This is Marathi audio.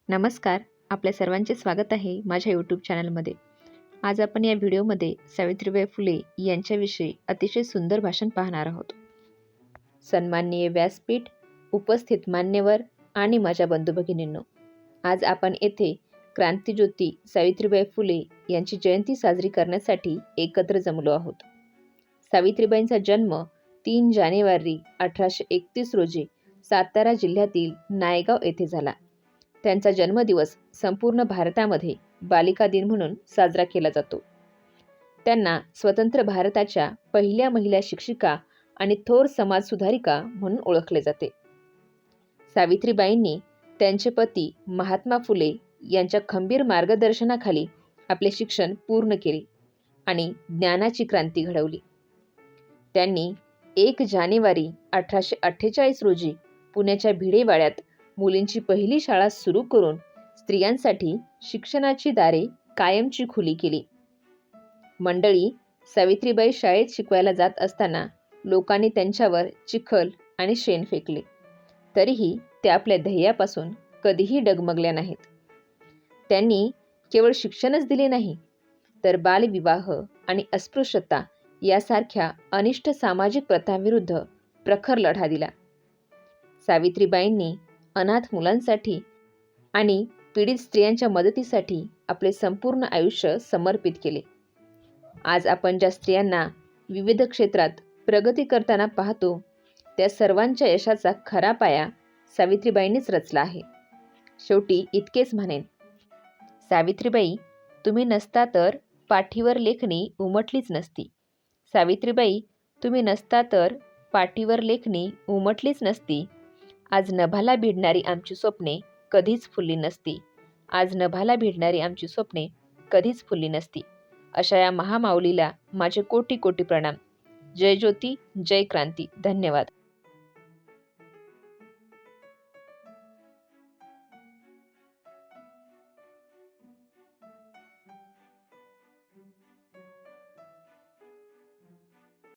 नमस्कार. आपल्या सर्वांचे स्वागत आहे माझ्या यूट्यूब चॅनलमध्ये. आज आपण या व्हिडिओमध्ये सावित्रीबाई फुले यांच्याविषयी अतिशय सुंदर भाषण पाहणार आहोत. सन्माननीय व्यासपीठ, उपस्थित मान्यवर आणि माझ्या बंधू भगिनींनो, आज आपण येथे क्रांतिज्योती सावित्रीबाई फुले यांची जयंती साजरी करण्यासाठी एकत्र जमलो आहोत. सावित्रीबाईंचा जन्म 3 जानेवारी 1831 रोजी सातारा जिल्ह्यातील नायगाव येथे झाला. त्यांचा जन्मदिवस संपूर्ण भारतामध्ये बालिका दिन म्हणून साजरा केला जातो. त्यांना स्वतंत्र भारताच्या पहिल्या महिला शिक्षिका आणि थोर समाज सुधारिका म्हणून ओळखले जाते. सावित्रीबाईंनी त्यांचे पती महात्मा फुले यांच्या खंबीर मार्गदर्शनाखाली आपले शिक्षण पूर्ण केले आणि ज्ञानाची क्रांती घडवली. त्यांनी 1 जानेवारी 1848 रोजी पुण्याच्या भिडेवाड्यात मुलींची पहिली शाळा सुरू करून स्त्रियांसाठी शिक्षणाची दारे कायमची खुली केली. मंडळी, सावित्रीबाई शाळेत शिकवायला जात असताना लोकांनी त्यांच्यावर चिखल आणि शेण फेकले, तरीही त्या आपल्या ध्येयापासून कधीही डगमगल्या नाहीत. त्यांनी केवळ शिक्षणच दिले नाही, तर बालविवाह आणि अस्पृश्यता यासारख्या अनिष्ट सामाजिक प्रथांविरुद्ध प्रखर लढा दिला. सावित्रीबाईंनी अनाथ मुलांसाठी आणि पीडित स्त्रियांच्या मदतीसाठी आपले संपूर्ण आयुष्य समर्पित केले. आज आपण ज्या स्त्रियांना विविध क्षेत्रात प्रगती करताना पाहतो, त्या सर्वांच्या यशाचा खरा पाया सावित्रीबाईंनीच रचला आहे. शेवटी इतकेच म्हणेन, सावित्रीबाई, तुम्ही नसता तर पाठीवर लेखणी उमटलीच नसती. सावित्रीबाई, तुम्ही नसता तर पाठीवर लेखणी उमटलीच नसती. आज नभाला भिडणारी आमची स्वप्ने कधीच फुलली नसती. आज नभाला भिडणारी आमची स्वप्ने कधीच फुलली नसती. अशा या महामाऊलीला माझे कोटी कोटी प्रणाम. जय ज्योती, जय क्रांती. धन्यवाद.